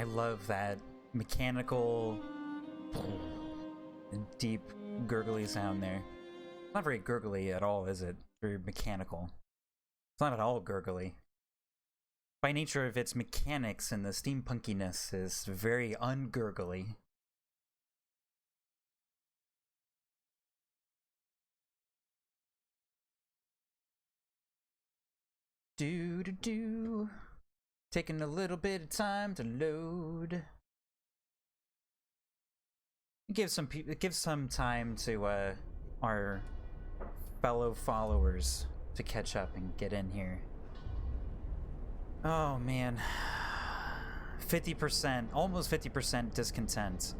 I love that mechanical and deep gurgly sound there. Not very gurgly at all, is it? Very mechanical. It's not at all gurgly. By nature of its mechanics and the steampunkiness is very ungurgly. Do. Taking a little bit of time to load. It gives some time to our fellow followers to catch up and get in here. Oh man, 50%, almost 50% discontent.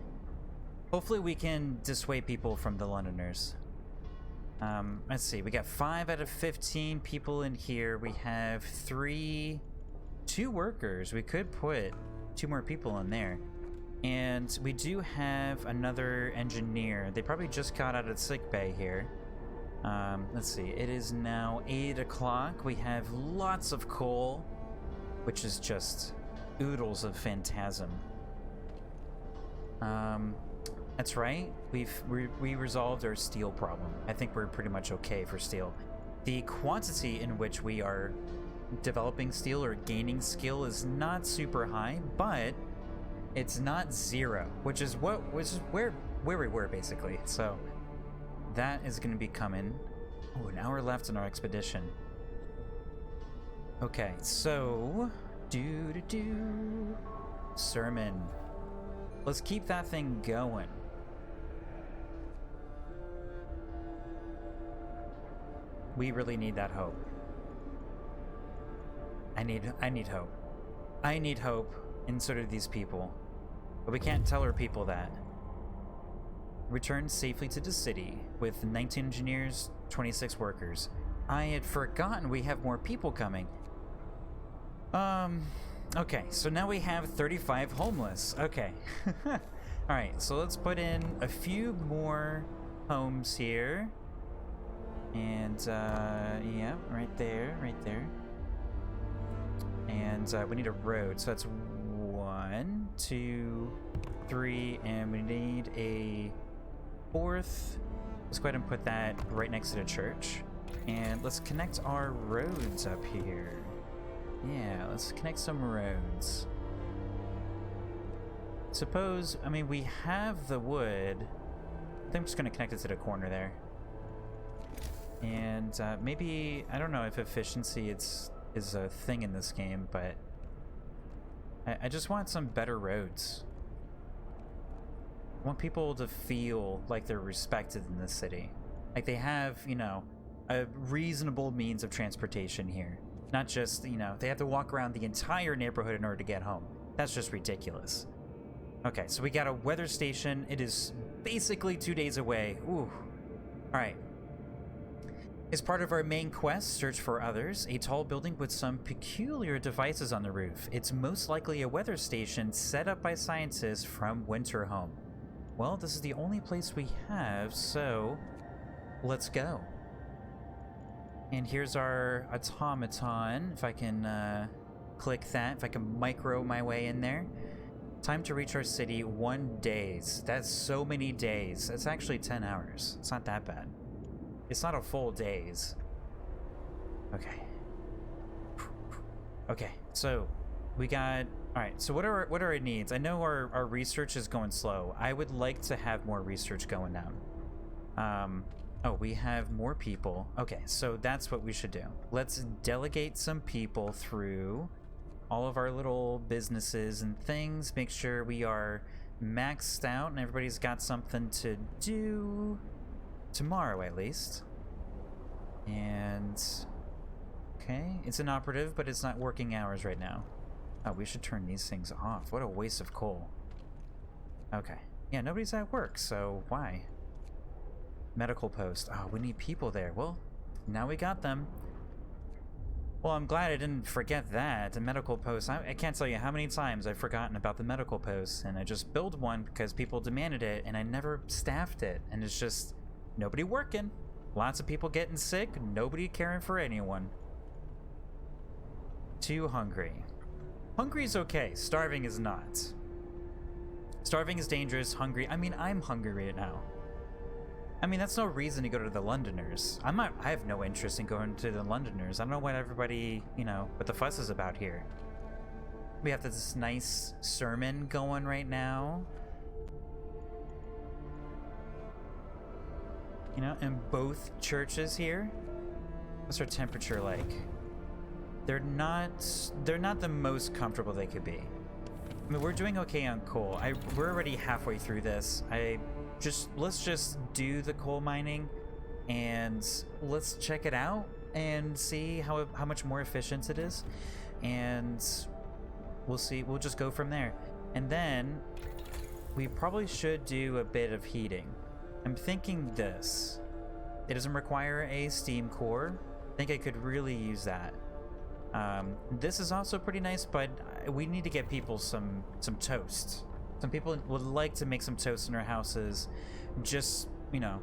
Hopefully we can dissuade people from the Londoners. Let's see, we got 5 out of 15 people in here. We have 2 workers. We could put 2 more people in there. And we do have another engineer. They probably just got out of sick bay here. Let's see, it is now 8 o'clock. We have lots of coal, which is just oodles of phantasm. That's right. We resolved our steel problem. I think we're pretty much okay for steel. The quantity in which we are developing steel or gaining skill is not super high, but it's not 0, which is where we were basically. So that is going to be coming. Oh, an hour left in our expedition. Okay, so sermon. Let's keep that thing going. We really need that hope. I need hope. I need hope in sort of these people. But we can't tell our people that. Return safely to the city with 19 engineers, 26 workers. I had forgotten we have more people coming. Okay, so now we have 35 homeless. Okay. Alright, so let's put in a few more homes here. And, yeah, right there. And we need a road, so that's 1, 2, 3, and we need a 4th. Let's go ahead and put that right next to the church. And let's connect our roads up here. Yeah, let's connect some roads. Suppose, I mean, we have the wood. I think I'm just going to connect it to the corner there. And maybe, I don't know if efficiency is a thing in this game, but I just want some better roads. I want people to feel like they're respected in this city. Like they have, you know, a reasonable means of transportation here. Not just, you know, they have to walk around the entire neighborhood in order to get home. That's just ridiculous. Okay, so we got a weather station. It is basically 2 days away. Ooh. Alright. As part of our main quest, search for others, a tall building with some peculiar devices on the roof. It's most likely a weather station set up by scientists from Winterhome. Well, this is the only place we have, so let's go. And here's our automaton. If I can click that, if I can micro my way in there. Time to reach our city, 1 day. That's so many days. It's actually 10 hours. It's not that bad. It's not a full days. Okay. Okay, so we got... Alright, so what are our needs? I know our research is going slow. I would like to have more research going down. Oh, we have more people. Okay, so that's what we should do. Let's delegate some people through all of our little businesses and things. Make sure we are maxed out and everybody's got something to do tomorrow at least. And okay, it's inoperative, but it's not working hours right now. Oh, we should turn these things off. What a waste of coal. Okay, yeah, nobody's at work, so why? Medical post. Oh, we need people there. Well, now we got them. Well, I'm glad I didn't forget that. The medical post. I can't tell you how many times I've forgotten about the medical post, and I just built one because people demanded it, and I never staffed it. And it's just nobody working. Lots of people getting sick. Nobody caring for anyone. Too hungry. Hungry is okay. Starving is not. Starving is dangerous. Hungry. I mean, I'm hungry right now. I mean, that's no reason to go to the Londoners. I have no interest in going to the Londoners. I don't know what everybody, you know, what the fuss is about here. We have this nice sermon going right now. You know, in both churches here. What's our temperature like? They're not the most comfortable they could be. I mean, we're doing okay on coal. We're already halfway through this. Let's just do the coal mining and let's check it out and see how much more efficient it is, and we'll see. We'll just go from there. And then we probably should do a bit of heating. I'm thinking this. It doesn't require a steam core. I think I could really use that. This is also pretty nice, but we need to get people some toast. Some people would like to make some toast in their houses, just, you know,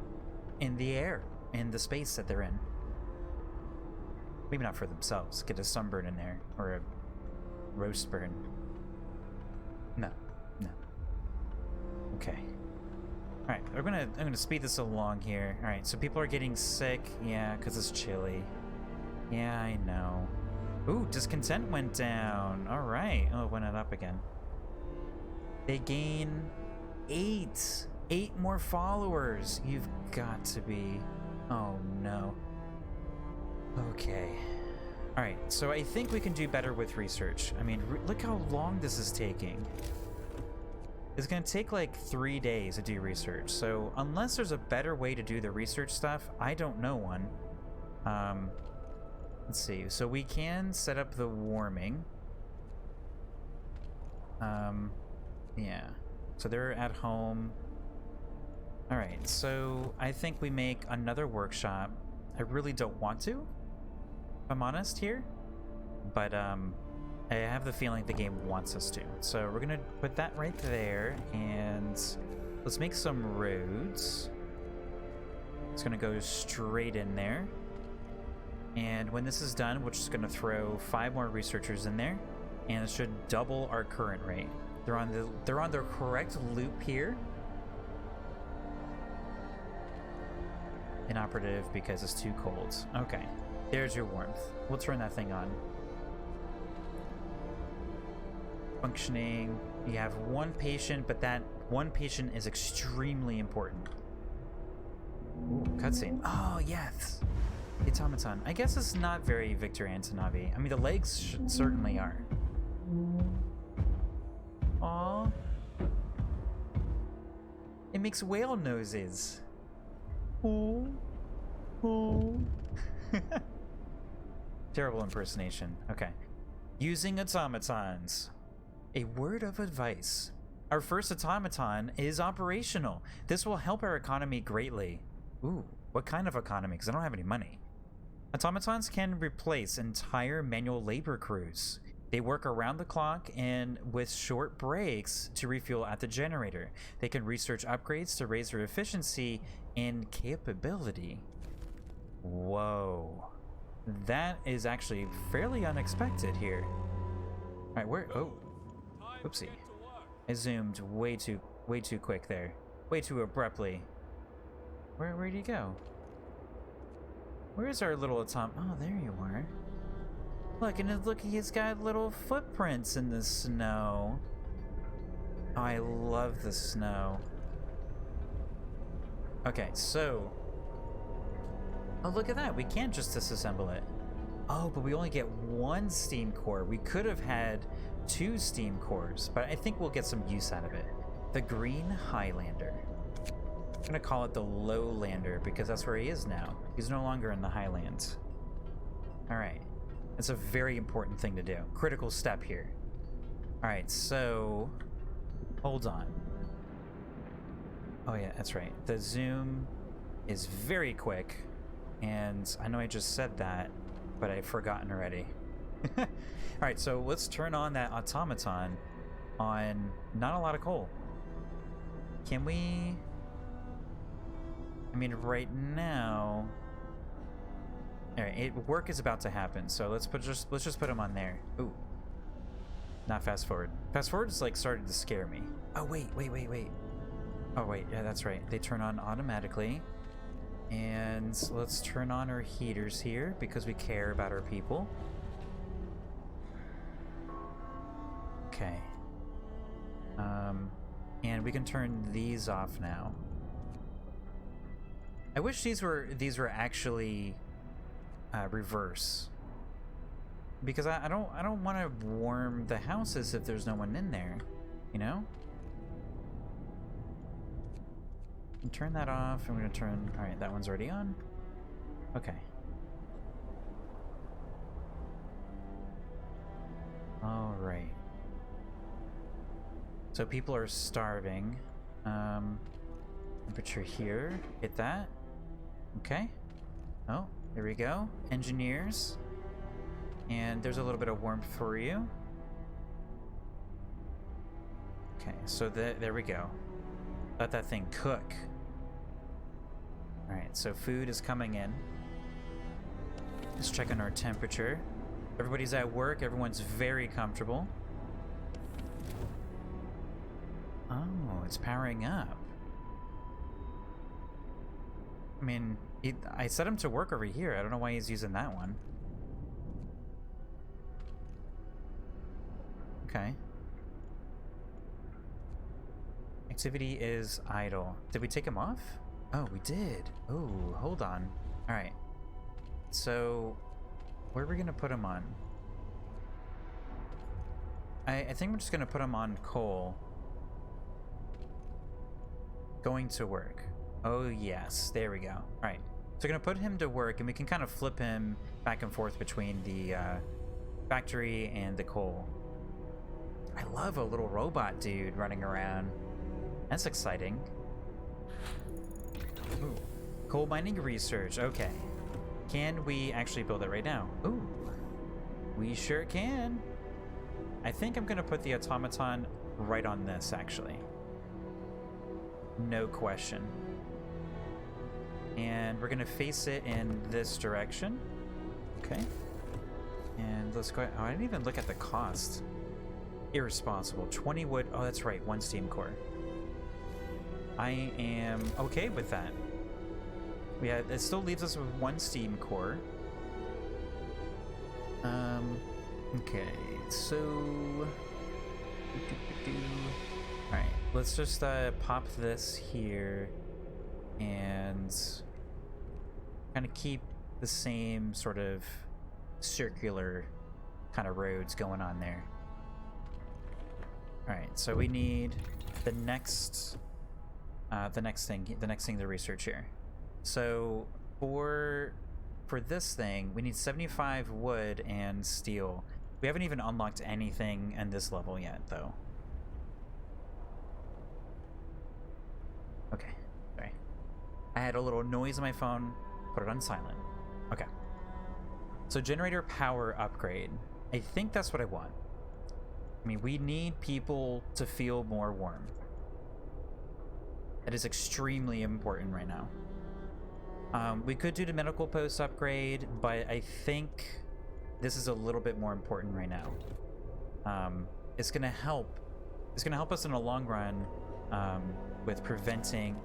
in the air, in the space that they're in. Maybe not for themselves. Get a sunburn in there, or a roast burn. No. Okay. All right, I'm gonna speed this along here. All right, so people are getting sick, yeah, because it's chilly. Yeah, I know. Ooh, discontent went down. All right. Oh, it went up again. They gain 8 more followers. You've got to be. Oh no. Okay. All right. So I think we can do better with research. I mean, look how long this is taking. It's gonna take like 3 days to do research. So unless there's a better way to do the research stuff, I don't know one. Let's see. So we can set up the warming. Yeah. So they're at home. All right. So I think we make another workshop. I really don't want to, if I'm honest here, but I have the feeling the game wants us to. So we're gonna put that right there, and let's make some roads. It's gonna go straight in there. And when this is done, we're just going to throw 5 more researchers in there, and it should double our current rate. They're on the correct loop here. Inoperative because it's too cold. Okay, there's your warmth. We'll turn that thing on. Functioning. You have 1 patient, but that 1 patient is extremely important. Ooh, cutscene. Oh, yes. The automaton. I guess it's not very Victor Antonovi. I mean, the legs certainly are. Aww. It makes whale noses. Oh. Terrible impersonation. Okay. Using automatons. A word of advice. Our first automaton is operational. This will help our economy greatly. Ooh, what kind of economy? Because I don't have any money. Automatons can replace entire manual labor crews. They work around the clock and with short breaks to refuel at the generator. They can research upgrades to raise their efficiency and capability. Whoa. That is actually fairly unexpected here. All right, where? Oh, oopsie. I zoomed way too quick there. Way too abruptly. Where'd he go? Where's our little Oh, there you are. Look, he's got little footprints in the snow. Oh, I love the snow. Okay, so... Oh, look at that. We can't just disassemble it. Oh, but we only get 1 steam core. We could have had 2 steam cores, but I think we'll get some use out of it. The Green Highlander. I'm gonna call it the Lowlander because that's where he is now. He's no longer in the Highlands. Alright. It's a very important thing to do. Critical step here. Alright, so... Hold on. Oh yeah, that's right. The zoom is very quick. And I know I just said that, but I've forgotten already. Alright, so let's turn on that automaton on not a lot of coal. Can we... I mean, right now... Alright, work is about to happen, so let's just put him on there. Ooh. not fast forward. Fast forward is like started to scare me. Oh, wait. Oh, wait. Yeah, that's right. They turn on automatically. And let's turn on our heaters here because we care about our people. Okay. And we can turn these off now. I wish these were actually reverse. Because I don't want to warm the houses if there's no one in there, you know? And turn that off. I'm gonna turn. All right, that one's already on. Okay. All right. So people are starving. Temperature here. Hit that. Okay. Oh, there we go. Engineers. And there's a little bit of warmth for you. Okay, so there we go. Let that thing cook. Alright, so food is coming in. Let's check on our temperature. Everybody's at work. Everyone's very comfortable. Oh, it's powering up. I mean, I set him to work over here. I don't know why he's using that one. Okay. Activity is idle. Did we take him off? Oh, we did. Oh, hold on. All right. So, where are we gonna put him on? I think we're just gonna put him on coal. Going to work. Oh yes, there we go. All right. So we're gonna put him to work, and we can kind of flip him back and forth between the factory and the coal. I love a little robot dude running around. That's exciting. Ooh. Coal mining research. Okay. Can we actually build it right now? Ooh. We sure can. I think I'm gonna put the automaton right on this, actually. No question. And we're gonna face it in this direction. Okay. And let's go. Oh, I didn't even look at the cost. Irresponsible. 20 wood. Oh, that's right. 1 steam core. I am okay with that. Yeah, it still leaves us with 1 steam core. Okay, so... Alright, let's just pop this here and kind of keep the same sort of circular kind of roads going on there. Alright, so we need the next thing to research here. So for this thing, we need 75 wood and steel. We haven't even unlocked anything in this level yet, though. Okay, sorry. I had a little noise on my phone. Put it on silent. Okay. So generator power upgrade. I think that's what I want. I mean, we need people to feel more warm. That is extremely important right now. We could do the medical post upgrade, but I think this is a little bit more important right now. It's gonna help. It's gonna help us in the long run with preventing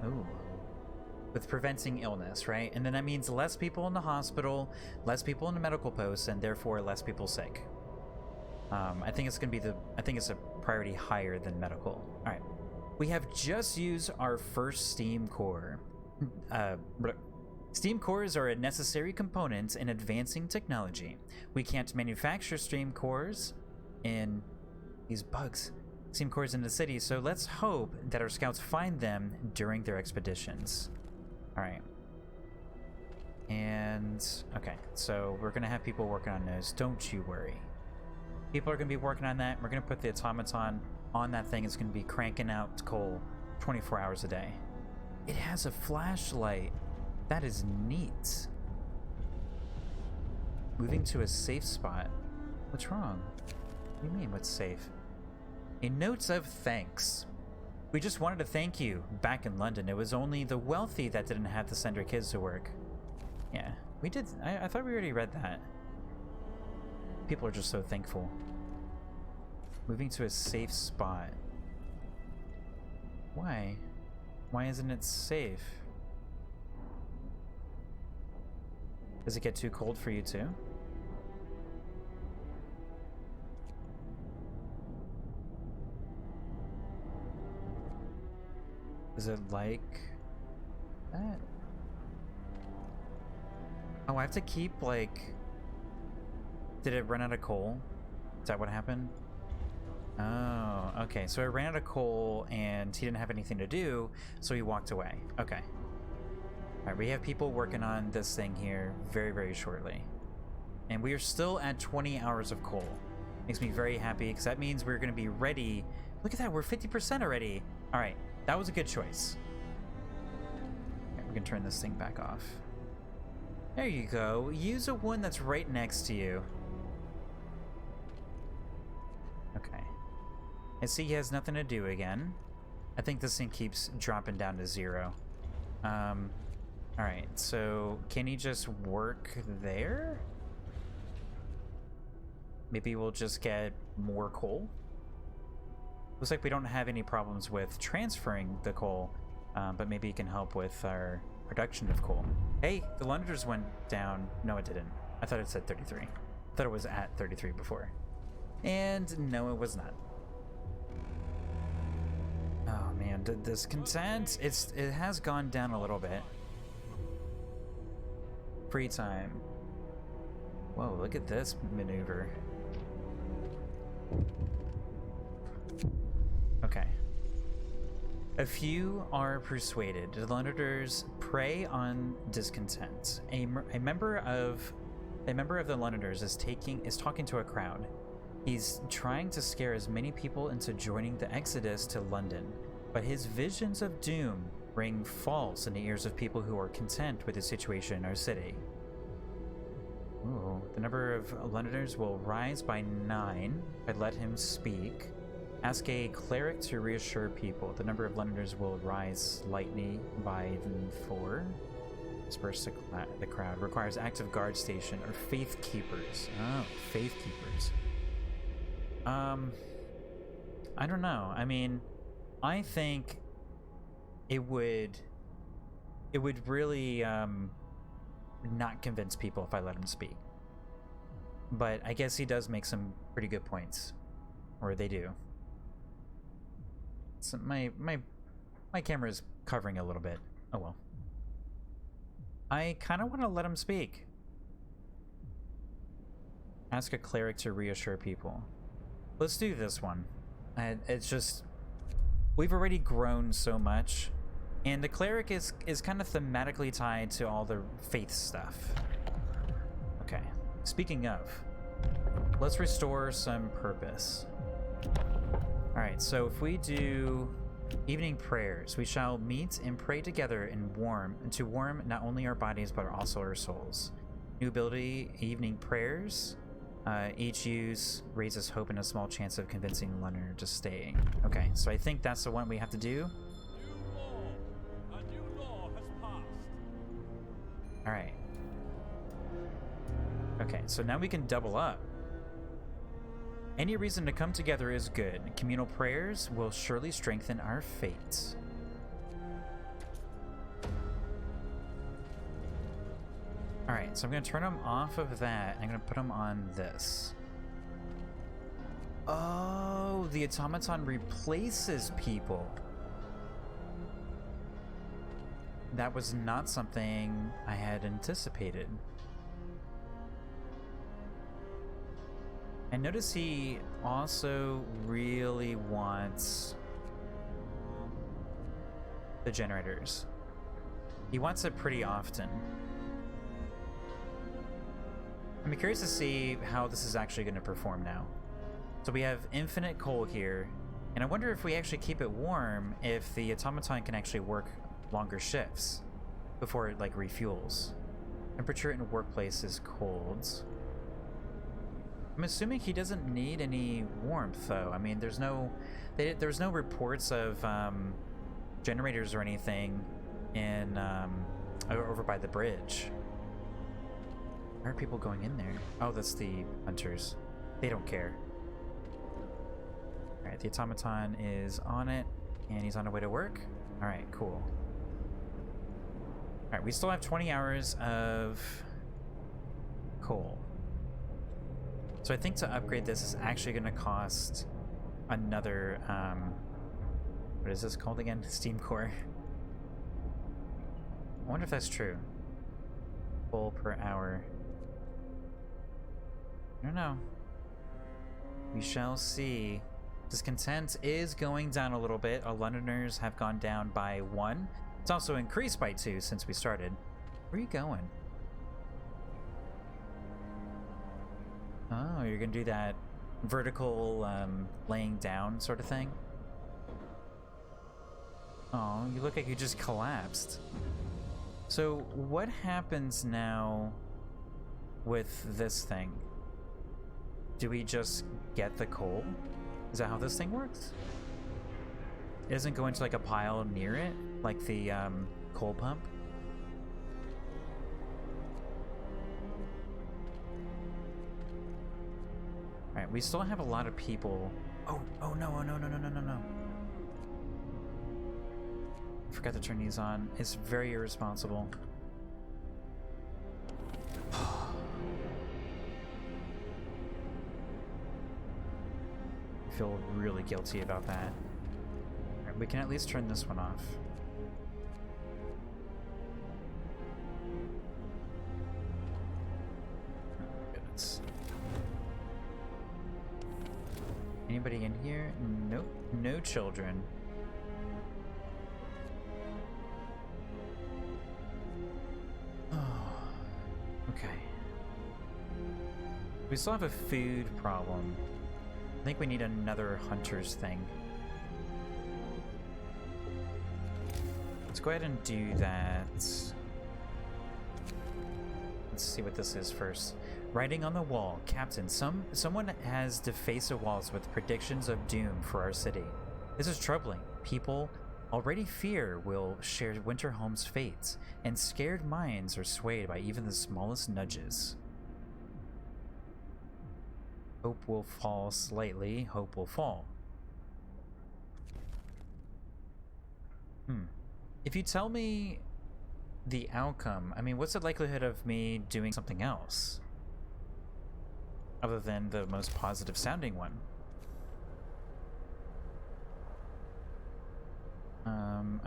illness, right? And then that means less people in the hospital, less people in the medical posts, and therefore less people sick. I think it's gonna be it's a priority higher than medical. All right, we have just used our first steam core. Steam cores are a necessary component in advancing technology. We can't manufacture steam cores in these bugs. Steam cores in the city, so let's hope that our scouts find them during their expeditions. All right. And okay, so we're gonna have people working on those. Don't you worry. People are gonna be working on that. We're gonna put the automaton on that thing. It's gonna be cranking out coal 24 hours a day. It has a flashlight. That is neat. Moving to a safe spot. What's wrong? What do you mean, what's safe? A note of thanks. We just wanted to thank you. Back in London, it was only the wealthy that didn't have to send their kids to work. Yeah, we did. I thought we already read that. People are just so thankful. Moving to a safe spot. Why? Why isn't it safe? Does it get too cold for you too? Is it like that? Oh, I have to keep, like... Did it run out of coal? Is that what happened? Oh, okay. So it ran out of coal and he didn't have anything to do, so he walked away. Okay. Alright, we have people working on this thing here very, very shortly. And we are still at 20 hours of coal. Makes me very happy, because that means we're going to be ready. Look at that, we're 50% already. Alright, that was a good choice. Okay, we can turn this thing back off. There you go. Use a one that's right next to you. Okay. I see he has nothing to do again. I think this thing keeps dropping down to 0. Alright, so can he just work there? Maybe we'll just get more coal? Looks like we don't have any problems with transferring the coal, but maybe it can help with our production of coal. Hey, the Londoners went down. No, it didn't. I thought it said 33. I thought it was at 33 before. And no, it was not. Oh man, the discontent, it has gone down a little bit. Free time. Whoa, look at this maneuver. Okay. A few are persuaded. The Londoners prey on discontent. A member of the Londoners is talking to a crowd. He's trying to scare as many people into joining the exodus to London, but his visions of doom ring false in the ears of people who are content with the situation in our city. Ooh, the number of Londoners will rise by 9. I'd let him speak. Ask a cleric to reassure people. The number of Londoners will rise slightly by 4. Disperse the crowd. Requires active guard station or faith keepers. Oh, faith keepers. I don't know. I mean, I think it would really not convince people if I let him speak. But I guess he does make some pretty good points, or they do. So my camera is covering a little bit. Oh well. I kind of want to let him speak. Ask a cleric to reassure people. Let's do this one. It's just, we've already grown so much, and the cleric is kind of thematically tied to all the faith stuff. Okay, speaking of, let's restore some purpose. Alright, so if we do evening prayers, we shall meet and pray together to warm not only our bodies but also our souls. New ability, evening prayers. Each use raises hope and a small chance of convincing the Londoner to stay. Okay, so I think that's the one we have to do. A new law has passed. Alright. Okay, so now we can double up. Any reason to come together is good. Communal prayers will surely strengthen our fates. Alright, so I'm going to turn them off of that. I'm going to put them on this. Oh, the automaton replaces people. That was not something I had anticipated. I notice he also really wants the generators. He wants it pretty often. I'm curious to see how this is actually going to perform now. So we have infinite coal here, and I wonder if we actually keep it warm, if the automaton can actually work longer shifts before it like refuels. Temperature in workplace is cold. I'm assuming he doesn't need any warmth though. I mean, there's no reports of generators or anything in over by the bridge. Why are people going in there? Oh, that's the hunters. They don't care. Alright, the automaton is on it, and he's on the way to work. Alright, cool. Alright, we still have 20 hours of coal. So I think to upgrade this is actually going to cost another, what is this called again? Steam core. I wonder if that's true. Coal per hour. I don't know. We shall see. Discontent is going down a little bit. Our Londoners have gone down by 1. It's also increased by 2 since we started. Where are you going? Oh, you're gonna do that vertical laying down sort of thing? Oh, you look like you just collapsed. So what happens now with this thing? Do we just get the coal? Is that how this thing works? It doesn't go into like a pile near it, like the coal pump? Alright, we still have a lot of people. Oh no. I forgot to turn these on. It's very irresponsible. I feel really guilty about that. Alright, we can at least turn this one off. Oh, goodness. Anybody in here? Nope. No children. Oh, okay. We still have a food problem. I think we need another hunter's thing. Let's go ahead and do that. Let's see what this is first. Writing on the wall. Captain, someone has defaced the walls with predictions of doom for our city. This is troubling. People already fear will share Winterholm's fates, and scared minds are swayed by even the smallest nudges. Hope will fall slightly. Hope will fall. If you tell me the outcome, I mean, what's the likelihood of me doing something else? Other than the most positive sounding one.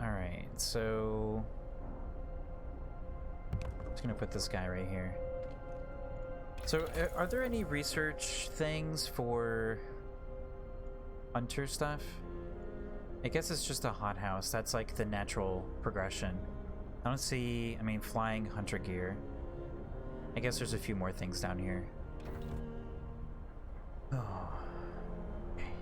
Alright, so I'm just gonna put this guy right here. So, are there any research things for hunter stuff? I guess it's just a hothouse. That's like the natural progression. I don't see, I mean, flying hunter gear. I guess there's a few more things down here. Oh. Okay.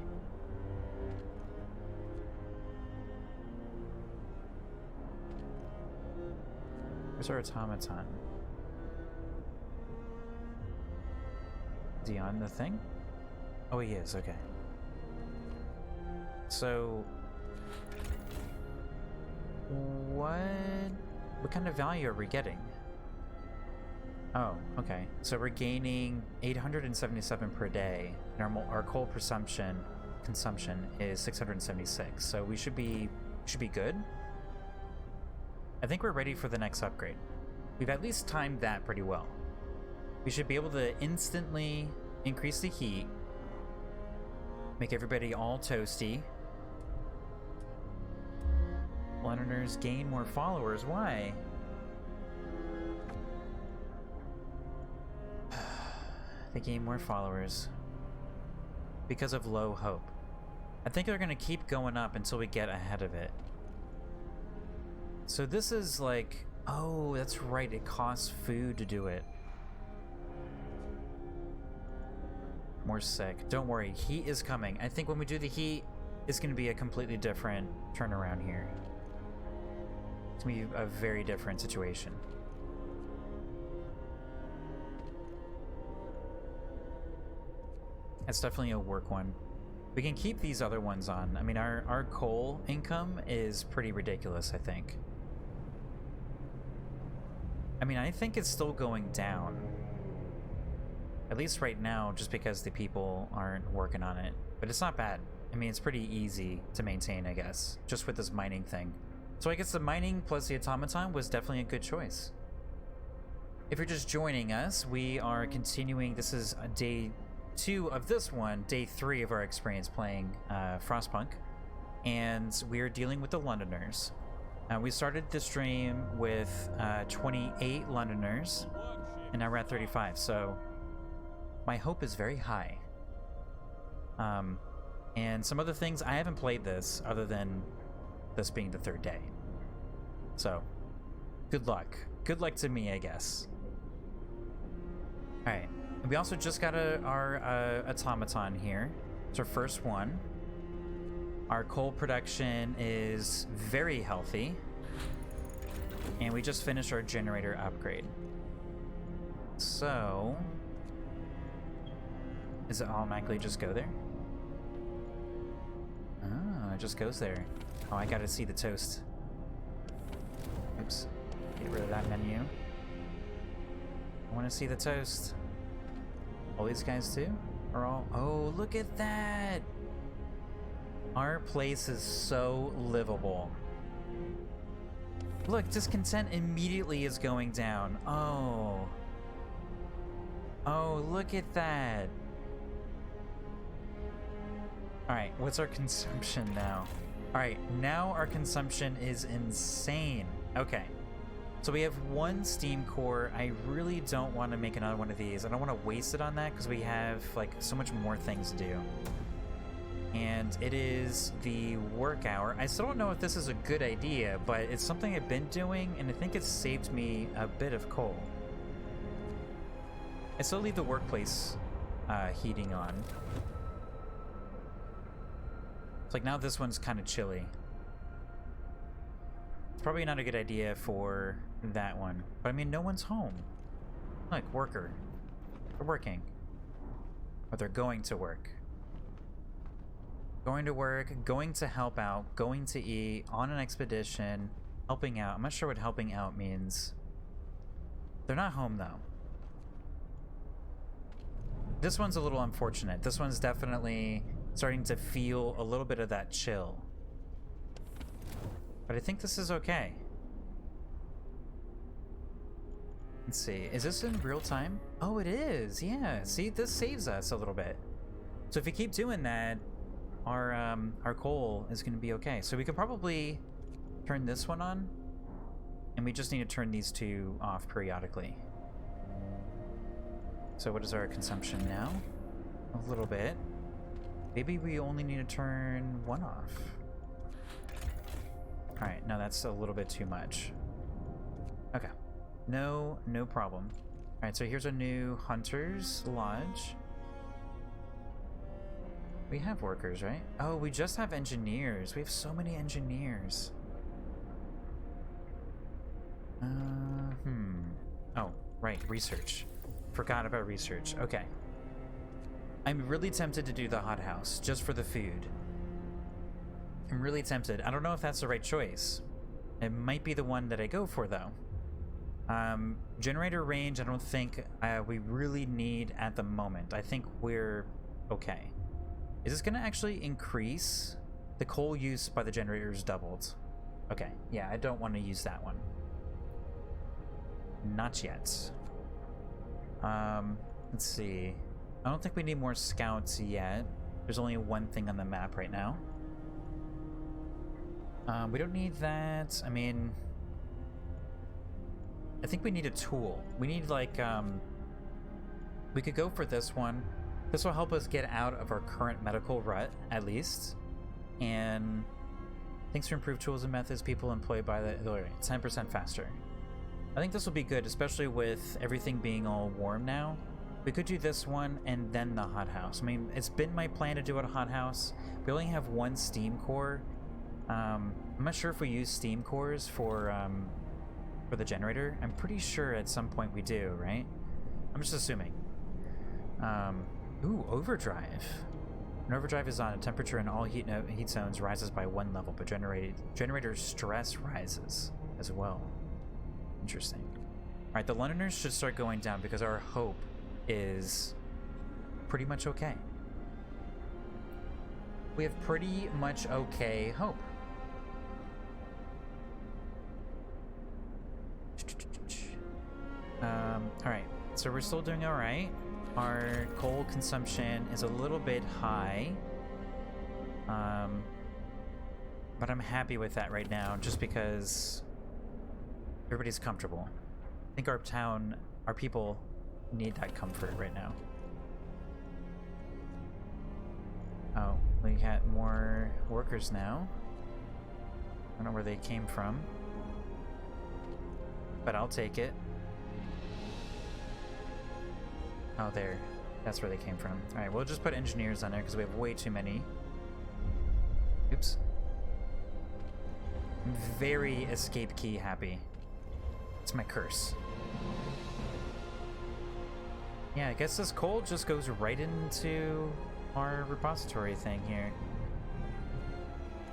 Where's our automaton? Is he on the thing? Oh, he is, okay. So what kind of value are we getting? Oh, okay. So we're gaining 877 per day, and our coal consumption is 676. So we should be good. I think we're ready for the next upgrade. We've at least timed that pretty well. We should be able to instantly increase the heat, make everybody all toasty. Londoners gain more followers. Why? They gain more followers because of low hope. I think they're gonna keep going up until we get ahead of it. So this is like, oh, that's right, it costs food to do it. More sick. Don't worry, heat is coming. I think when we do the heat, it's gonna be a completely different turnaround here. It's gonna be a very different situation. That's definitely a work one. We can keep these other ones on. I mean, our coal income is pretty ridiculous, I think. I mean, I think it's still going down. At least right now, just because the people aren't working on it. But it's not bad. I mean, it's pretty easy to maintain, I guess, just with this mining thing. So I guess the mining plus the automaton was definitely a good choice. If you're just joining us, we are continuing. This is day 2 of this one, day 3 of our experience playing Frostpunk, and we're dealing with the Londoners. We started the stream with 28 Londoners, and now we're at 35, so my hope is very high. And some other things, I haven't played this other than this being the 3rd day. So, good luck. Good luck to me, I guess. Alright, we also just got our automaton here. It's our first one. Our coal production is very healthy. And we just finished our generator upgrade. So, does it automatically just go there? Oh, it just goes there. Oh, I gotta see the toast. Oops. Get rid of that menu. I want to see the toast. All these guys too? Are all... Oh, look at that! Our place is so livable. Look, discontent immediately is going down. Oh. Oh, look at that. Alright, what's our consumption now? Alright, now our consumption is insane. Okay. So we have 1 steam core. I really don't want to make another one of these. I don't want to waste it on that because we have like so much more things to do. And it is the work hour. I still don't know if this is a good idea, but it's something I've been doing and I think it's saved me a bit of coal. I still leave the workplace heating on. It's like now this one's kind of chilly. It's probably not a good idea for that one. But I mean, no one's home. Like, worker. They're working. Or they're going to work. Going to work, going to help out, going to eat, on an expedition, helping out. I'm not sure what helping out means. They're not home, though. This one's a little unfortunate. This one's definitely starting to feel a little bit of that chill. But I think this is okay. Let's see. Is this in real time? Oh, it is. Yeah. See, this saves us a little bit. So if you keep doing that, our coal is going to be okay. So we could probably turn this one on, and we just need to turn these 2 off periodically. So what is our consumption now? A little bit. Maybe we only need to turn 1 off. Alright, no, that's a little bit too much. Okay. No problem. Alright, so here's a new Hunter's Lodge. We have workers, right? Oh, we just have engineers. We have so many engineers. Oh, right, research. Forgot about research. Okay. I'm really tempted to do the hothouse, just for the food. I'm really tempted. I don't know if that's the right choice. It might be the one that I go for, though. Generator range, I don't think we really need at the moment. I think we're okay. Is this going to actually increase? The coal use by the generators doubled. Okay, yeah, I don't want to use that one. Not yet. Let's see. I don't think we need more scouts yet. There's only 1 thing on the map right now. We don't need that. I mean, I think we need a tool. We need like, we could go for this one. This will help us get out of our current medical rut, at least. And thanks for improved tools and methods people employed by the 10% faster. I think this will be good, especially with everything being all warm now. We could do this one and then the hothouse. I mean, it's been my plan to do a hothouse. We only have 1 steam core. I'm not sure if we use steam cores for the generator. I'm pretty sure at some point we do, right? I'm just assuming. Ooh, overdrive. When overdrive is on, temperature in all heat zones rises by 1 level, but generator stress rises as well. Interesting. Alright, the Londoners should start going down because our hope is pretty much okay. We have pretty much okay hope. Alright, so we're still doing alright. Our coal consumption is a little bit high. But I'm happy with that right now, just because everybody's comfortable. I think our town, our people need that comfort right now. Oh, we got more workers now. I don't know where they came from, but I'll take it. Oh, there. That's where they came from. Alright, we'll just put engineers on there because we have way too many. Oops. I'm very escape key happy. It's my curse. Yeah, I guess this coal just goes right into our repository thing here.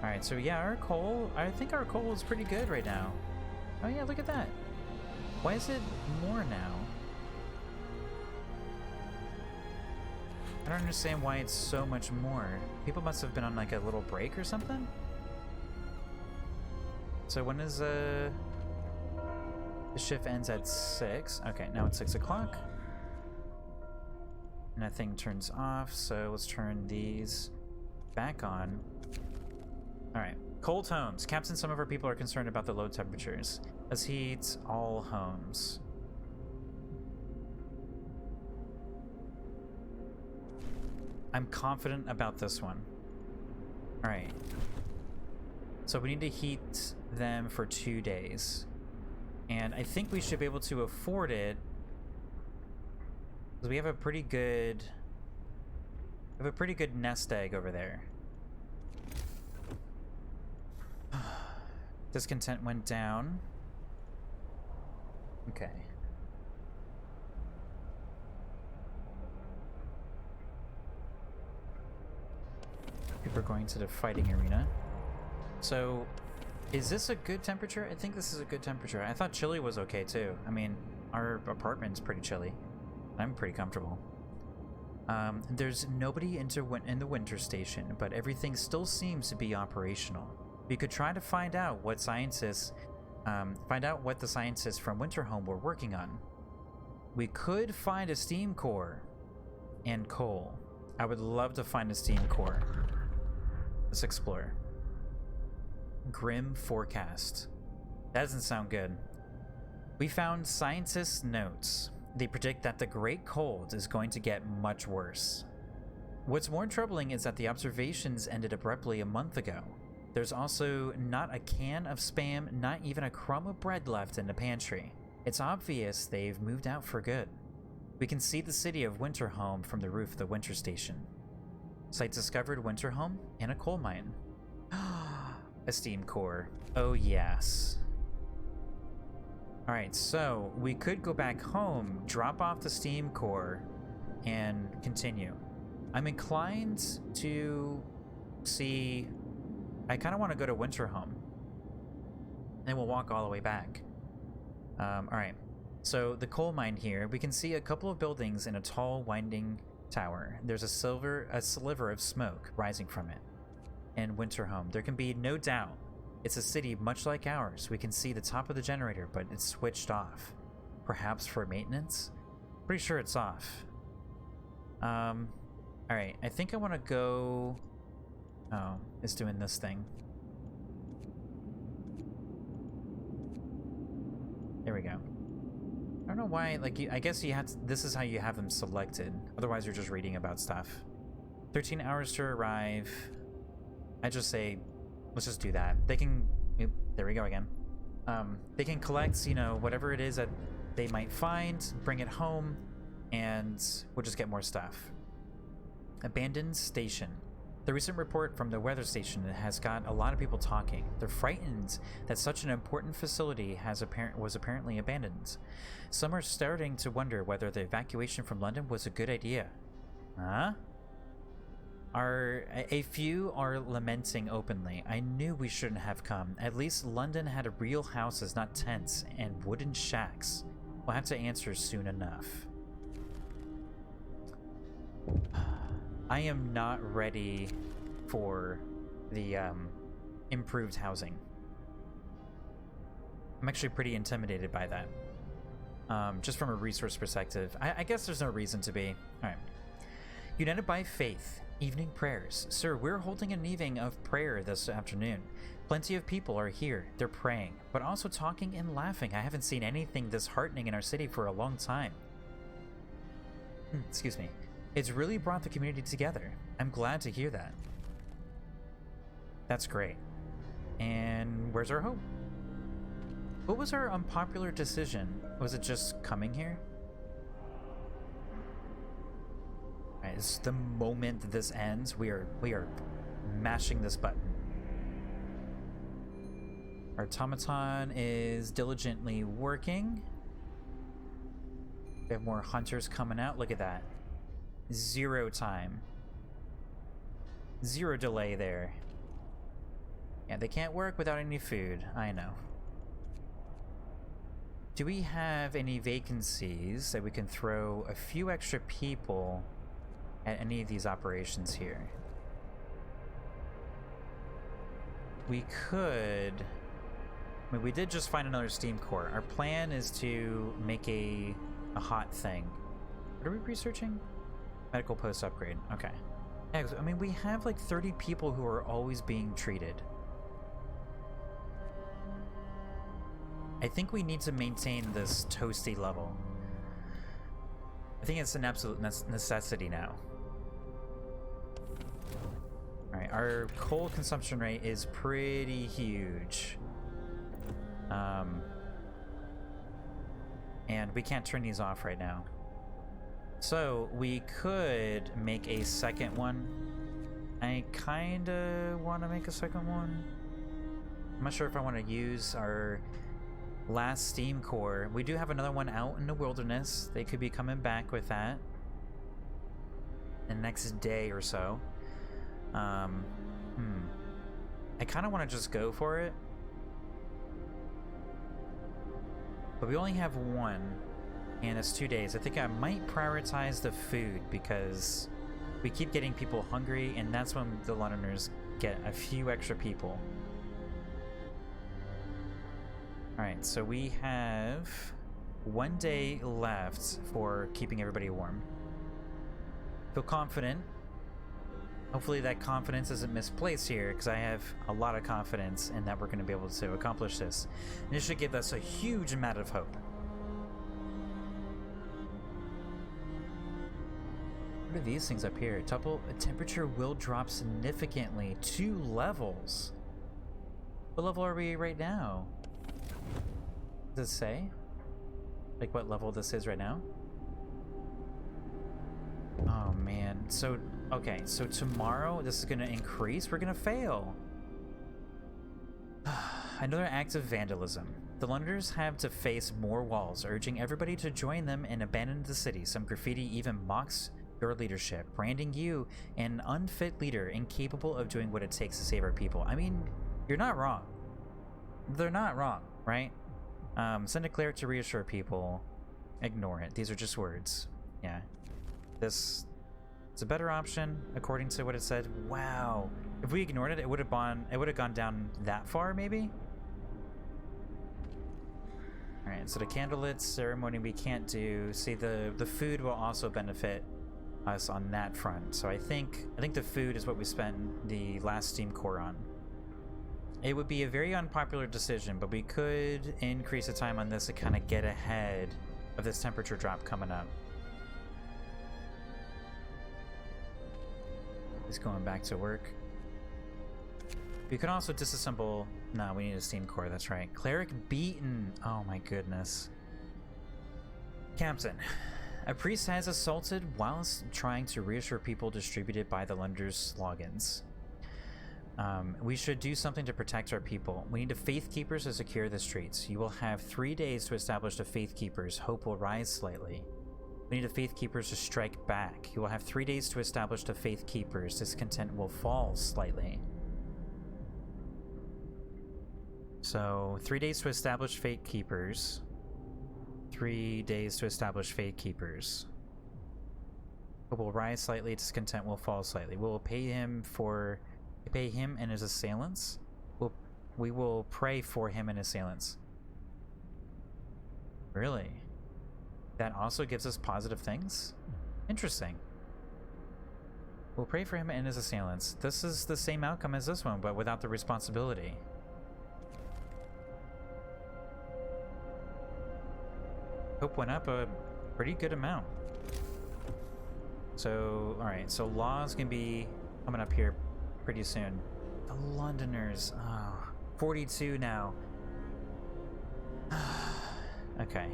Alright, so yeah, our coal, I think our coal is pretty good right now. Oh yeah, look at that. Why is it more now? I don't understand why it's so much more. People must have been on like a little break or something? So when is the shift ends at 6? Okay, now it's 6 o'clock. And that thing turns off, so let's turn these back on. Alright. Cold homes. Captain, some of our people are concerned about the low temperatures. Let's heat all homes. I'm confident about this one. Alright. So we need to heat them for 2 days. And I think we should be able to afford it. Because we have a pretty good... nest egg over there. Discontent went down. Okay. People are going to the fighting arena. So, is this a good temperature? I think this is a good temperature. I thought chilly was okay too. I mean, our apartment's pretty chilly. I'm pretty comfortable. There's nobody in the winter station, but everything still seems to be operational. We could try to find out what the scientists from Winterhome were working on. We could find a steam core and coal. I would love to find a steam core. Let's explore. Grim forecast. That doesn't sound good. We found scientists' notes. They predict that the Great Cold is going to get much worse. What's more troubling is that the observations ended abruptly a month ago. There's also not a can of Spam, not even a crumb of bread left in the pantry. It's obvious they've moved out for good. We can see the city of Winterhome from the roof of the winter station. Site discovered Winterhome and a coal mine. A steam core. Oh yes. Alright, so we could go back home, drop off the steam core, and continue. I'm inclined to see... I kind of want to go to Winterhome. And we'll walk all the way back. Alright. So the coal mine here, we can see a couple of buildings in a tall, winding tower. There's a sliver of smoke rising from it. And Winterhome. There can be no doubt. It's a city much like ours. We can see the top of the generator, but it's switched off. Perhaps for maintenance? Pretty sure it's off. Alright, I think I want to go... Oh, it's doing this thing. There we go. I don't know why, like, I guess you have to, this is how you have them selected. Otherwise, you're just reading about stuff. 13 hours to arrive. I just say, let's just do that. They can, oop, there we go again. They can collect, you know, whatever it is that they might find, bring it home, and we'll just get more stuff. Abandoned station. The recent report from the weather station has got a lot of people talking. They're frightened that such an important facility was apparently abandoned. Some are starting to wonder whether the evacuation from London was a good idea. Huh? A few are lamenting openly. I knew we shouldn't have come. At least London had real houses, not tents and wooden shacks. We'll have to answer soon enough. I am not ready for the improved housing. I'm actually pretty intimidated by that. Just from a resource perspective. I guess there's no reason to be. Alright. United by faith. Evening prayers. Sir, we're holding an evening of prayer this afternoon. Plenty of people are here. They're praying, but also talking and laughing. I haven't seen anything this heartening in our city for a long time. Excuse me. It's really brought the community together. I'm glad to hear that. That's great. And where's our hope? What was our unpopular decision? Was it just coming here? Alright, this is the moment that this ends. We are mashing this button. Our automaton is diligently working. We have more hunters coming out. Look at that. 0 time. 0 delay there. Yeah, they can't work without any food. I know. Do we have any vacancies that we can throw a few extra people at any of these operations here? We could... I mean, we did just find another steam core. Our plan is to make a hot thing. What are we researching? Medical post upgrade. Okay. Yeah, I mean, we have like 30 people who are always being treated. I think we need to maintain this toasty level. I think it's an absolute necessity now. Alright, our coal consumption rate is pretty huge. And we can't turn these off right now. So we could make a second one. I kinda want to make a second one. I'm not sure if I want to use our last steam core. We do have another one out in the wilderness. They could be coming back with that in the next day or so. I kind of want to just go for it. But we only have one, and it's 2 days. I think I might prioritize the food because we keep getting people hungry, and that's when the Londoners get a few extra people. Alright, so we have 1 day left for keeping everybody warm. Feel confident. Hopefully that confidence isn't misplaced here, because I have a lot of confidence in that we're going to be able to accomplish this. And this should give us a huge amount of hope. What are these things up here? Temperature will drop significantly. 2 levels. What level are we right now? Does it say? Like what level this is right now? Oh man. So, okay, so tomorrow this is gonna increase. We're gonna fail. Another act of vandalism. The Londoners have to face more walls, urging everybody to join them and abandon the city. Some graffiti even mocks your leadership, branding you an unfit leader, incapable of doing what it takes to save our people. I mean, you're not wrong. They're not wrong, right? Send a cleric to reassure people. Ignore it. These are just words. Yeah. This is a better option, according to what it said. Wow. If we ignored it, it would have gone down that far, maybe? Alright, so the candlelit ceremony we can't do. See, the food will also benefit us on that front. So I think the food is what we spent the last steam core on. It would be a very unpopular decision, but we could increase the time on this to kind of get ahead of this temperature drop coming up. He's going back to work. We could also disassemble... No, we need a steam core, that's right. Cleric beaten! Oh my goodness. Captain, a priest has assaulted whilst trying to reassure people distributed by the Londoners' slogans. We should do something to protect our people. We need the Faith Keepers to secure the streets. You will have 3 days to establish the Faith Keepers. Hope will rise slightly. We need the Faith Keepers to strike back. You will have 3 days to establish the Faith Keepers. Discontent will fall slightly. So, 3 days to establish Faith Keepers. 3 days to establish Faith Keepers. Hope will rise slightly. Discontent will fall slightly. We will pay him for We pay him and his assailants. We will pray for him and assailants. Really? That also gives us positive things? Interesting. We'll pray for him and his assailants. This is the same outcome as this one, but without the responsibility. Hope went up a pretty good amount. So, alright, so laws can be coming up here pretty soon. The Londoners, oh, 42 now. Okay.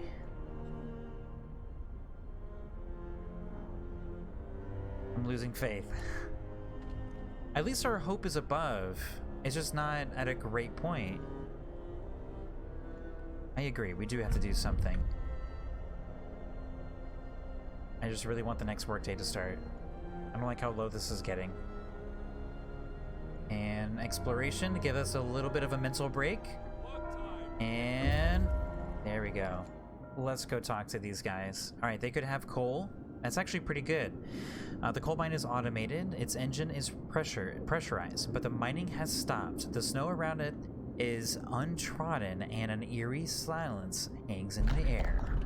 I'm losing faith. At least our hope is above. It's just not at a great point. I agree, we do have to do something. I just really want the next workday to start. I don't like how low this is getting. And exploration to give us a little bit of a mental break. And there we go. Let's go talk to these guys. All right, they could have coal. That's actually pretty good. The coal mine is automated. Its engine is pressurized, but the mining has stopped. The snow around it is untrodden, and an eerie silence hangs in the air.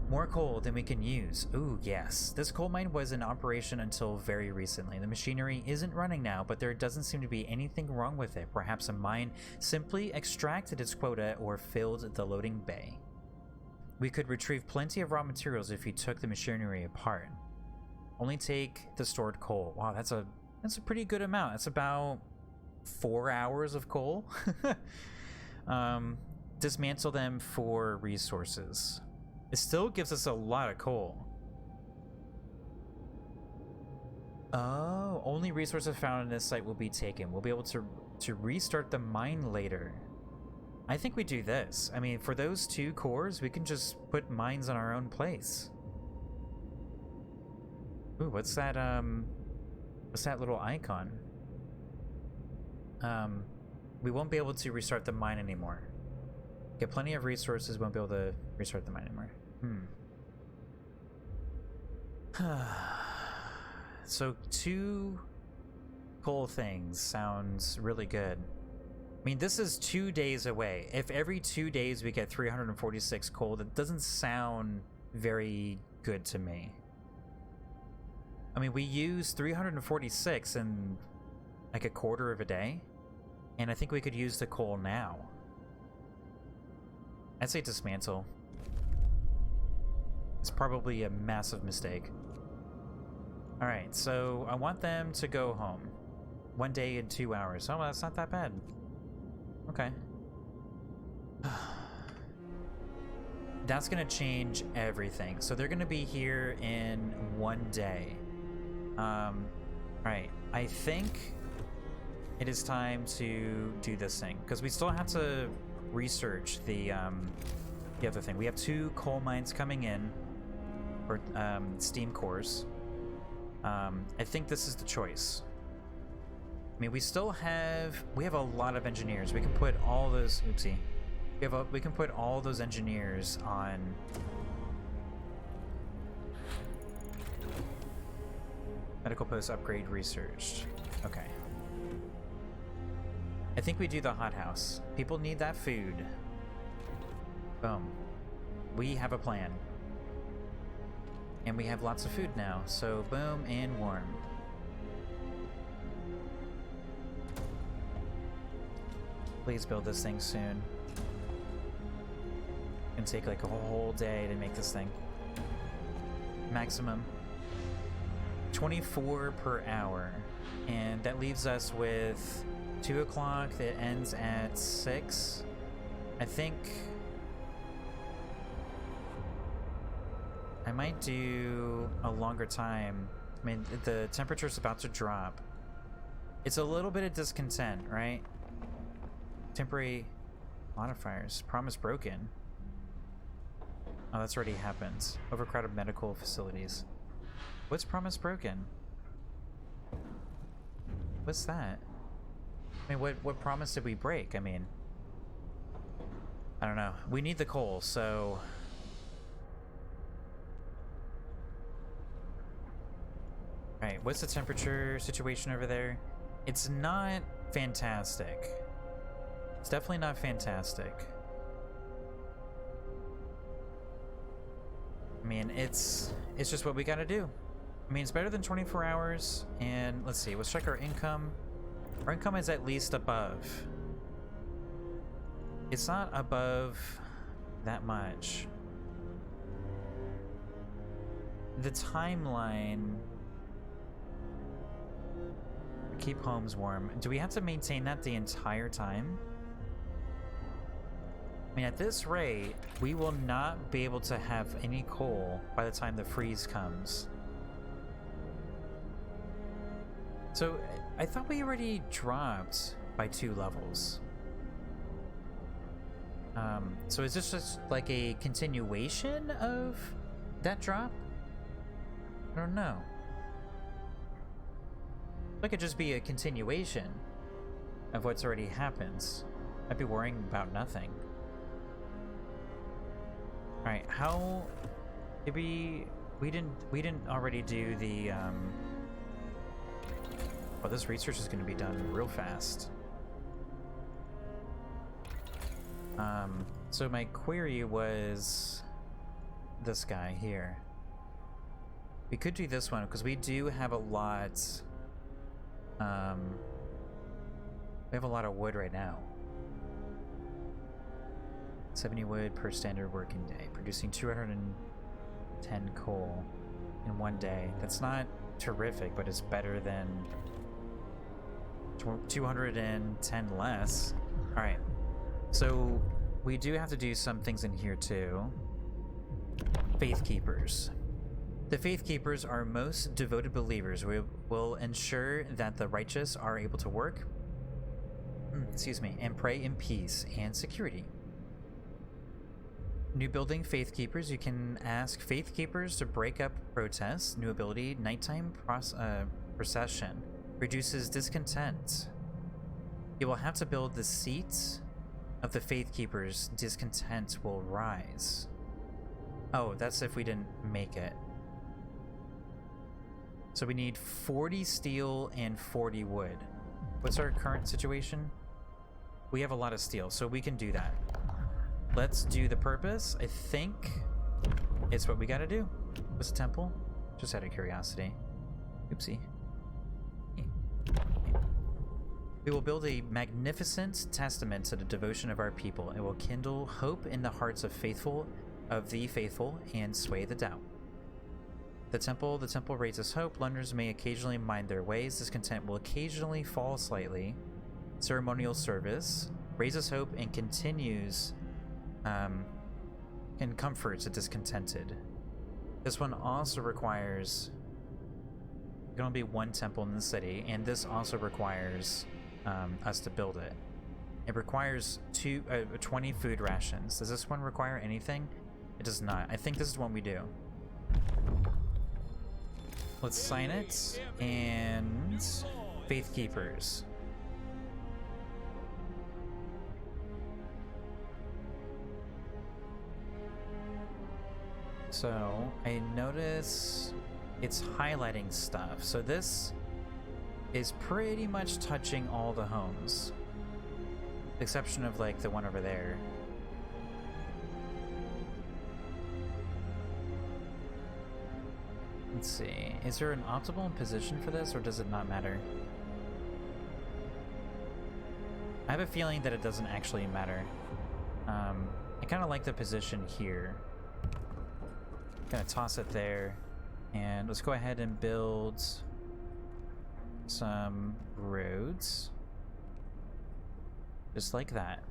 More coal than we can use. Ooh, yes. This coal mine was in operation until very recently. The machinery isn't running now, but there doesn't seem to be anything wrong with it. Perhaps a mine simply extracted its quota or filled the loading bay. We could retrieve plenty of raw materials if you took the machinery apart. Only take the stored coal. Wow, that's a pretty good amount. That's about 4 hours of coal. Dismantle them for resources. It still gives us a lot of coal. Oh, only resources found in this site will be taken. We'll be able to restart the mine later. I think we do this. I mean, for those 2 cores, we can just put mines on our own place. Ooh, what's that little icon? We won't be able to restart the mine anymore. Get plenty of resources, won't be able to restart the mine anymore. So 2 coal things sounds really good. I mean, this is 2 days away. If every 2 days we get 346 coal, that doesn't sound very good to me. I mean, we use 346 in like a quarter of a day, and I think we could use the coal now. I'd say dismantle. It's probably a massive mistake. Alright, so I want them to go home. 1 day and 2 hours. Oh, well, that's not that bad. Okay. That's gonna change everything. So they're gonna be here in 1 day. Alright, I think it is time to do this thing, because we still have to research the other thing. We have 2 coal mines coming in, or steam cores. I think this is the choice. I mean, we have a lot of engineers. We can put all those, oopsie. We can put all those engineers on medical post upgrade researched. Okay. I think we do the hothouse. People need that food. Boom. We have a plan. And we have lots of food now, so boom and warm. Please build this thing soon. It's gonna take like a whole day to make this thing. Maximum 24 per hour. And that leaves us with 2 o'clock that ends at 6. I think I might do a longer time. I mean, the temperature's about to drop. It's a little bit of discontent, right? Temporary modifiers. Promise broken. Oh, that's already happened. Overcrowded medical facilities. What's promise broken? What's that? I mean, what promise did we break? I mean, I don't know. We need the coal, so... Alright, what's the temperature situation over there? It's not fantastic. It's definitely not fantastic. I mean, it's just what we gotta do. I mean, it's better than 24 hours, and let's see, let's check our income. Our income is at least above. It's not above that much. The timeline... Keep homes warm. Do we have to maintain that the entire time? I mean, at this rate, we will not be able to have any coal by the time the freeze comes. So, I thought we already dropped by 2 levels. So is this just like a continuation of that drop? I don't know. It could just be a continuation of what's already happened. I'd be worrying about nothing. Alright, how did we didn't already do the well, this research is gonna be done real fast. So my query was this guy here. We could do this one because we do have a lot. We have a lot of wood right now. 70 wood per standard working day, producing 210 coal in one day. That's not terrific, but it's better than 210 less. All right, so we do have to do some things in here too. Faith Keepers. The Faith Keepers are most devoted believers. We will ensure that the righteous are able to work, and pray in peace and security. New building Faith Keepers. You can ask Faith Keepers to break up protests. New ability, nighttime procession. Reduces discontent. You will have to build the seats of the Faith Keepers. Discontent will rise. Oh, that's if we didn't make it. So we need 40 steel and 40 wood. What's our current situation? We have a lot of steel, so we can do that. Let's do the purpose. I think it's what we gotta do. What's the temple? Just out of curiosity. Oopsie. We will build a magnificent testament to the devotion of our people. It will kindle hope in the hearts of the faithful and sway the doubt. The temple raises hope. Londoners may occasionally mind their ways. Discontent will occasionally fall slightly. Ceremonial service raises hope and continues and comforts the discontented. This one also requires, there can only be one temple in the city, and this also requires us to build it. It requires 20 food rations. Does this one require anything? It does not. I think this is one we do. Let's sign it, and Faith Keepers. So, I notice it's highlighting stuff. So this is pretty much touching all the homes. With the exception of like the one over there. Let's see. Is there an optimal position for this, or does it not matter? I have a feeling that it doesn't actually matter. I kind of like the position here. Gonna toss it there, and let's go ahead and build some roads. Just like that.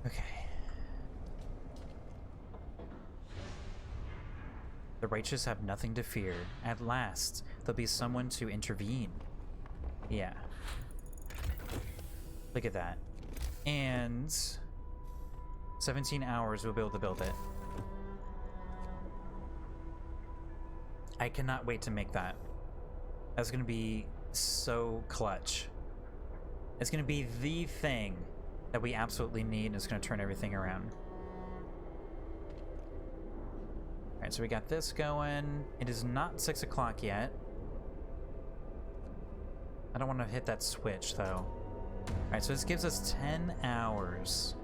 Okay. The righteous have nothing to fear. At last, there'll be someone to intervene. Yeah. Look at that. And 17 hours we'll be able to build it. I cannot wait to make that. That's gonna be so clutch. It's gonna be the thing that we absolutely need, and it's gonna turn everything around. Alright, so we got this going. It is not 6 o'clock yet. I don't want to hit that switch, though. Alright, so this gives us 10 hours.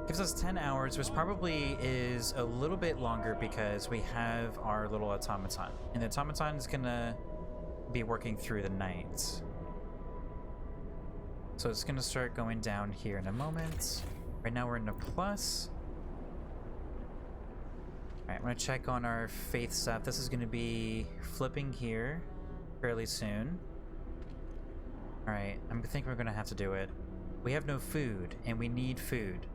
Gives us 10 hours, which probably is a little bit longer because we have our little automaton. And the automaton is gonna be working through the night. So it's gonna start going down here in a moment. Right now we're in a plus. Alright, I'm gonna check on our faith stuff. This is gonna be flipping here fairly soon. Alright, I think we're gonna have to do it. We have no food, and we need food.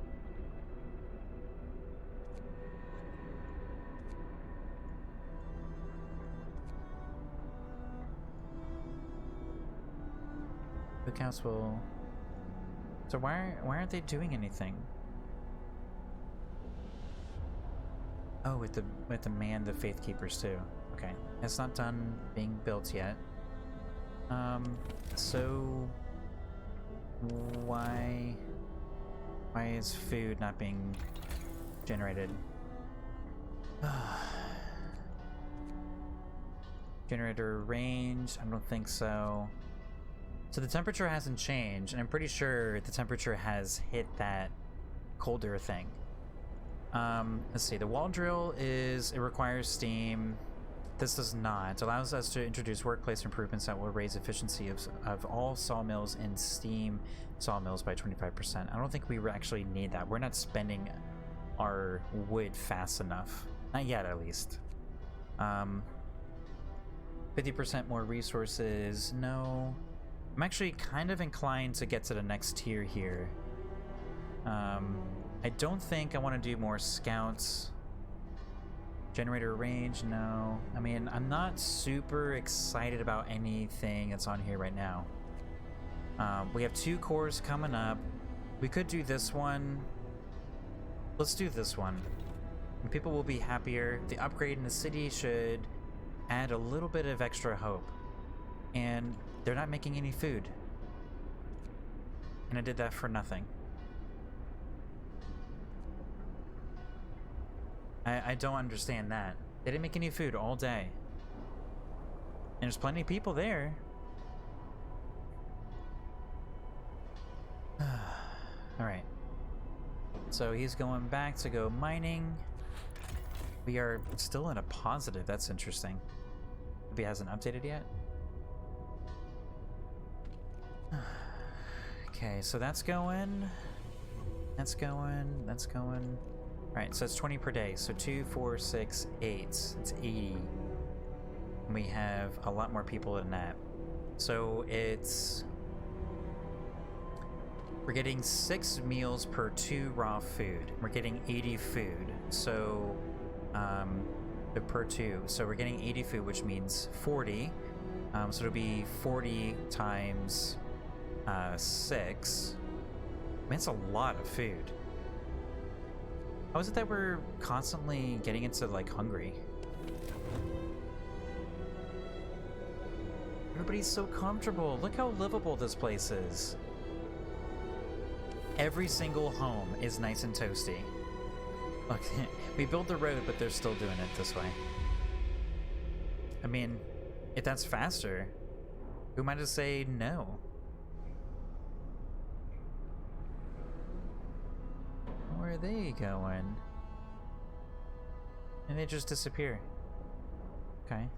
The council. So why aren't they doing anything? Oh, with the man, the faith keepers too. Okay, it's not done being built yet. So why is food not being generated? Generator range? I don't think so. So the temperature hasn't changed, and I'm pretty sure the temperature has hit that colder thing. Let's see, the wall drill it requires steam. This does not. It allows us to introduce workplace improvements that will raise efficiency of all sawmills and steam sawmills by 25%. I don't think we actually need that. We're not spending our wood fast enough. Not yet, at least. 50% more resources. No. I'm actually kind of inclined to get to the next tier here. I don't think I want to do more scouts. Generator range, no. I mean, I'm not super excited about anything that's on here right now. We have 2 cores coming up. We could do this one. Let's do this one. And people will be happier. The upgrade in the city should add a little bit of extra hope. And they're not making any food. And I did that for nothing. I don't understand that. They didn't make any food all day. And there's plenty of people there. Alright. So he's going back to go mining. We are still in a positive. That's interesting. Maybe it hasn't updated yet. Okay, so that's going. That's going. That's going. Alright, so it's 20 per day. So 2, 4, 6, 8. It's 80. And we have a lot more people than that. So it's... We're getting 6 meals per 2 raw food. We're getting 80 food. So, per 2. So we're getting 80 food, which means 40. So it'll be 40 times 6. I mean, it's a lot of food. How is it that we're constantly getting into, like, hungry? Everybody's so comfortable. Look how livable this place is. Every single home is nice and toasty. Look, we built the road, but they're still doing it this way. I mean, if that's faster, who am I to say no? Where are they going? And they just disappear. Okay.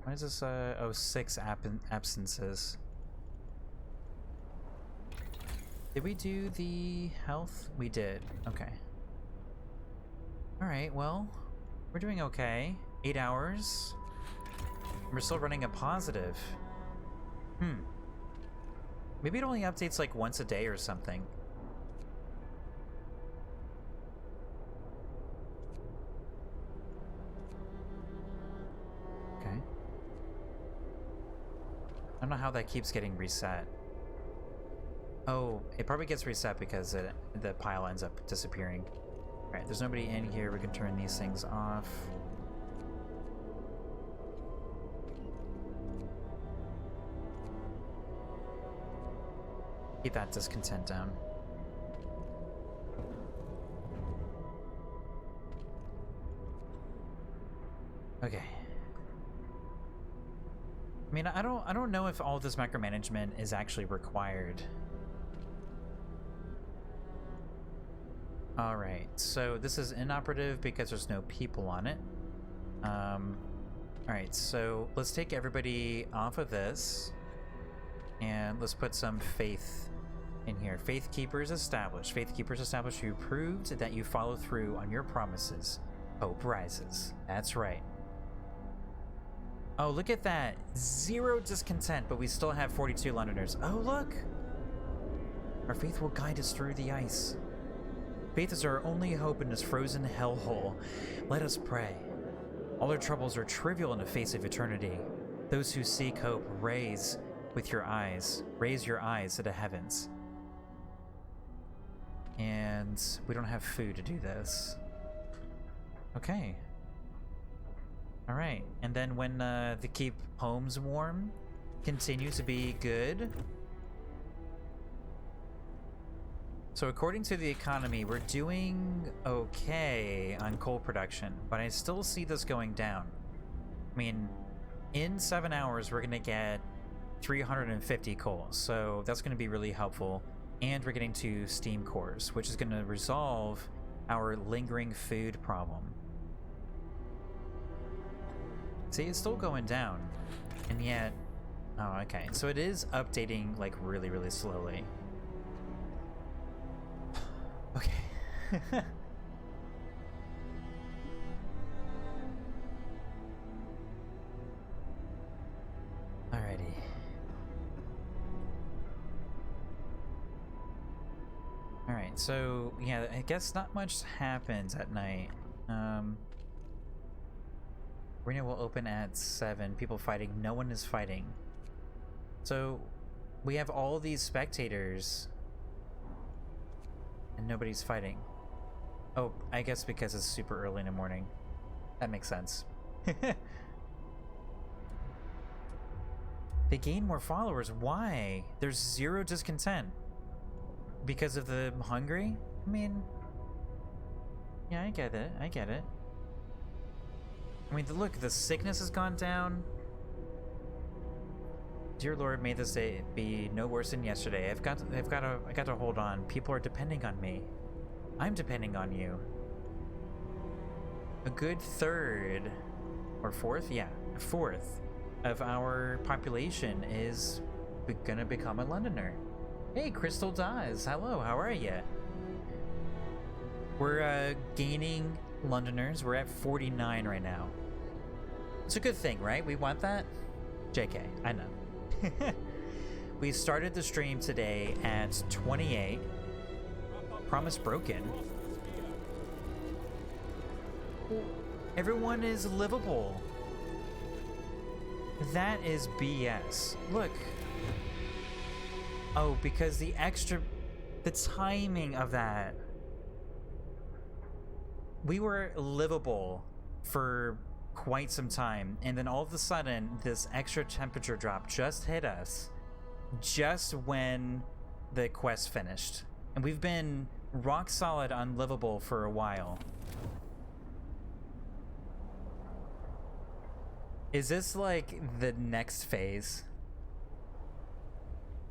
Why is this, oh, 6 absences. Did we do the health? We did. Okay. Alright, well, we're doing okay. 8 hours. We're still running a positive. Maybe it only updates like once a day or something. Okay. I don't know how that keeps getting reset. Oh, it probably gets reset because the pile ends up disappearing. Alright, there's nobody in here. We can turn these things off. Keep that discontent down. Okay. I mean, I don't know if all this micromanagement is actually required. All right, so this is inoperative because there's no people on it. All right, so let's take everybody off of this, and let's put some faith in here. Faith keepers established. Faith keepers established. You proved that you follow through on your promises. Hope rises. That's right. Oh, look at that. 0 discontent, but we still have 42 Londoners. Oh, look. Our faith will guide us through the ice. Faith is our only hope in this frozen hellhole. Let us pray. All our troubles are trivial in the face of eternity. Those who seek hope, raise your eyes to the heavens. And we don't have food to do this. Okay. All right, and then when the keep homes warm, continue to be good. So according to the economy, we're doing okay on coal production, but I still see this going down. I mean, in 7 hours, we're gonna get 350 coal, so that's gonna be really helpful. And we're getting to steam cores, which is gonna resolve our lingering food problem. See, it's still going down, and yet, oh, okay. So it is updating like really, really slowly. Okay. Alrighty. Alright, so yeah, I guess not much happens at night. Arena will open at 7. People fighting. No one is fighting. So we have all these spectators and nobody's fighting. Oh, I guess because it's super early in the morning. That makes sense. They gain more followers. Why? There's 0 discontent. Because of the hungry? I mean, yeah, I get it. I get it. I mean, look, the sickness has gone down. Dear Lord, may this day be no worse than yesterday. I got to hold on. People are depending on me. I'm depending on you. A good third, or fourth, yeah, a fourth of our population is gonna become a Londoner. Hey, Crystal Dawes, hello, how are you? We're gaining Londoners. We're at 49 right now. It's a good thing, right? We want that? JK, I know. We started the stream today at 28. Promise broken. Everyone is livable. That is BS. Look. Oh, because the timing of that. We were livable for quite some time, and then all of a sudden this extra temperature drop just hit us just when the quest finished, and we've been rock solid unlivable for a while. Is this like the next phase?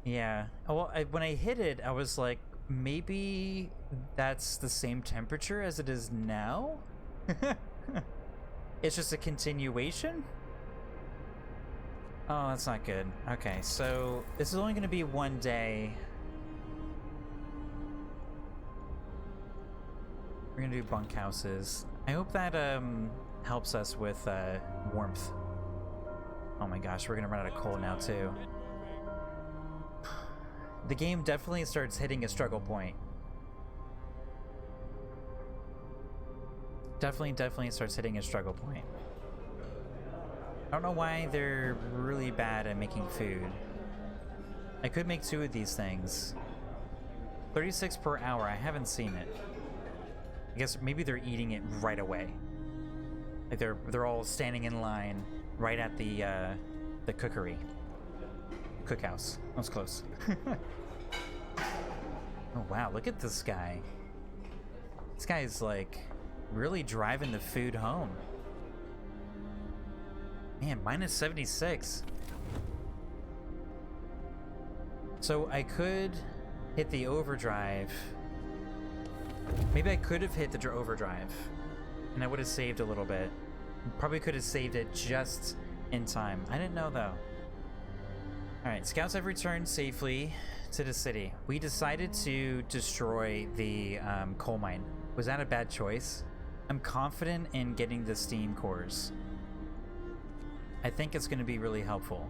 Yeah. Well, when I hit it, I was like, maybe that's the same temperature as it is now? It's just a continuation? Oh, that's not good. Okay, so this is only going to be 1 day. We're going to do bunkhouses. I hope that helps us with warmth. Oh my gosh, we're going to run out of coal now too. The game definitely starts hitting a struggle point. Definitely starts hitting a struggle point. I don't know why they're really bad at making food. I could make 2 of these things. 36 per hour, I haven't seen it. I guess maybe they're eating it right away. Like they're all standing in line right at the cookery. Cookhouse. That was close. Oh wow, look at this guy. This guy's like really driving the food home. Man, minus 76. So I could hit the overdrive. Maybe I could have hit the overdrive, and I would have saved a little bit. Probably could have saved it just in time. I didn't know, though. Alright, scouts have returned safely to the city. We decided to destroy the coal mine. Was that a bad choice? I'm confident in getting the steam cores. I think it's going to be really helpful.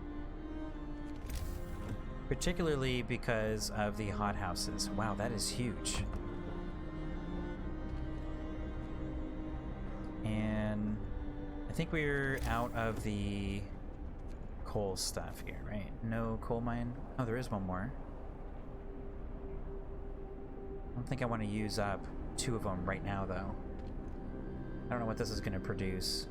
Particularly because of the hothouses. Wow, that is huge. And I think we're out of the coal stuff here, right? No coal mine. Oh, there is one more. I don't think I want to use up 2 of them right now, though. I don't know what this is going to produce.